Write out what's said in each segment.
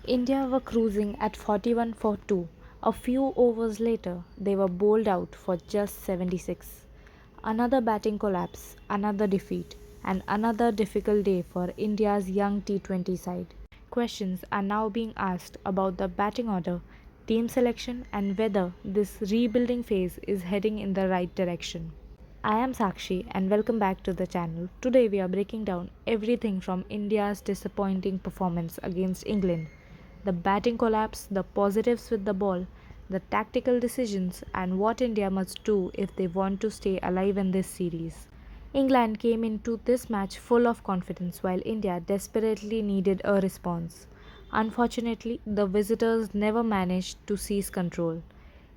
India were cruising at 41 for 2. A few overs later, they were bowled out for just 76. Another batting collapse, another defeat, and another difficult day for India's young T20 side. Questions are now being asked about the batting order, team selection, and whether this rebuilding phase is heading in the right direction. I am Sakshi and welcome back to the channel. Today we are breaking down everything from India's disappointing performance against England, the batting collapse, the positives with the ball, the tactical decisions, and what India must do if they want to stay alive in this series. England came into this match full of confidence while India desperately needed a response. Unfortunately, the visitors never managed to seize control.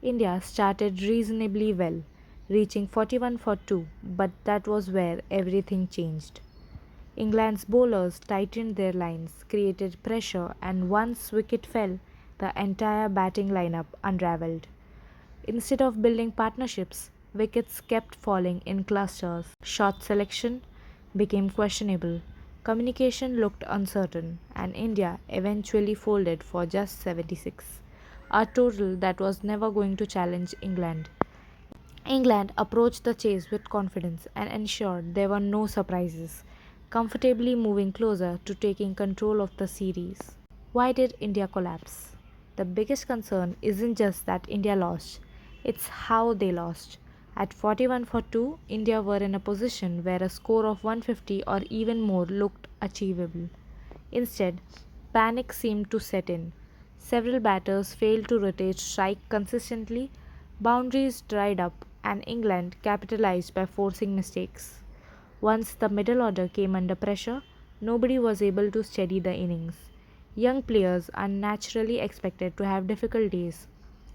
India started reasonably well, reaching 41 for 2, but that was where everything changed. England's bowlers tightened their lines, created pressure, and once wicket fell, the entire batting lineup unravelled. Instead of building partnerships, wickets kept falling in clusters. Shot selection became questionable. Communication looked uncertain, and India eventually folded for just 76, a total that was never going to challenge England. England approached the chase with confidence and ensured there were no surprises, comfortably moving closer to taking control of the series. Why did India collapse? The biggest concern isn't just that India lost, it's how they lost. At 41 for 2, India were in a position where a score of 150 or even more looked achievable. Instead, panic seemed to set in. Several batters failed to rotate strike consistently, boundaries dried up, and England capitalized by forcing mistakes. Once the middle order came under pressure, nobody was able to steady the innings. Young players are naturally expected to have difficult days,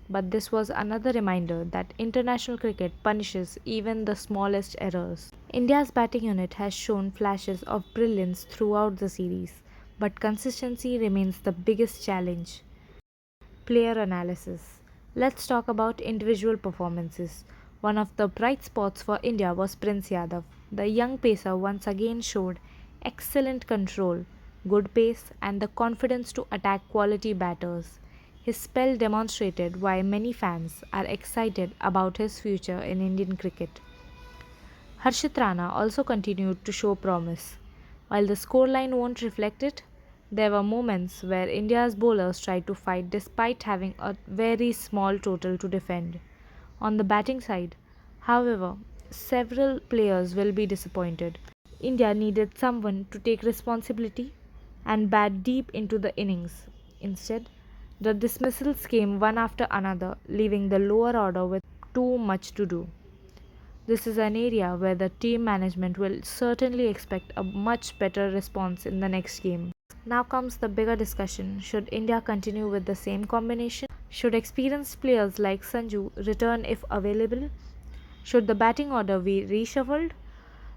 but this was another reminder that international cricket punishes even the smallest errors. India's batting unit has shown flashes of brilliance throughout the series, but consistency remains the biggest challenge. Player analysis. Let's talk about individual performances. One of the bright spots for India was Prince Yadav. The young pacer once again showed excellent control, good pace, and the confidence to attack quality batters. His spell demonstrated why many fans are excited about his future in Indian cricket. Harshit Rana also continued to show promise. While the scoreline won't reflect it, there were moments where India's bowlers tried to fight despite having a very small total to defend. On the batting side, however, several players will be disappointed. India needed someone to take responsibility and bat deep into the innings. Instead, the dismissals came one after another, leaving the lower order with too much to do. This is an area where the team management will certainly expect a much better response in the next game. Now comes the bigger discussion. Should India continue with the same combination? Should experienced players like Sanju return if available? Should the batting order be reshuffled?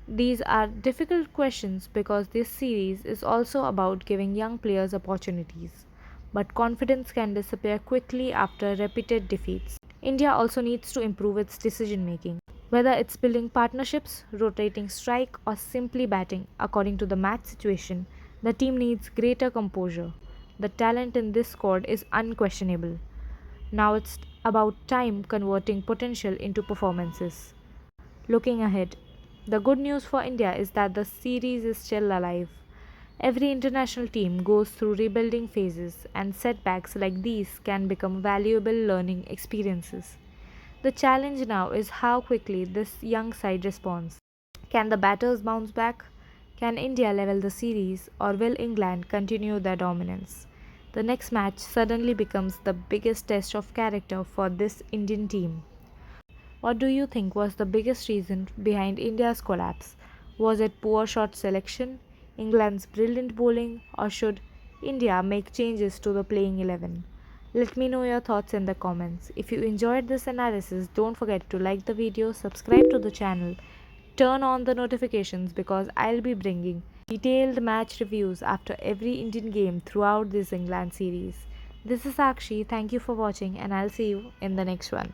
These are difficult questions because this series is also about giving young players opportunities. But confidence can disappear quickly after repeated defeats. India also needs to improve its decision making. Whether it's building partnerships, rotating strike, or simply batting according to the match situation, the team needs greater composure. The talent in this squad is unquestionable. Now it's about time converting potential into performances. Looking ahead, the good news for India is that the series is still alive. Every international team goes through rebuilding phases, and setbacks like these can become valuable learning experiences. The challenge now is how quickly this young side responds. Can the batters bounce back? Can India level the series, or will England continue their dominance? The next match suddenly becomes the biggest test of character for this Indian team. What do you think was the biggest reason behind India's collapse? Was it poor shot selection, England's brilliant bowling, or should India make changes to the playing 11? Let me know your thoughts in the comments. If you enjoyed this analysis, don't forget to like the video, subscribe to the channel, turn on the notifications because I'll be bringing detailed match reviews after every Indian game throughout this England series. This is Sakshi. Thank you for watching and I'll see you in the next one.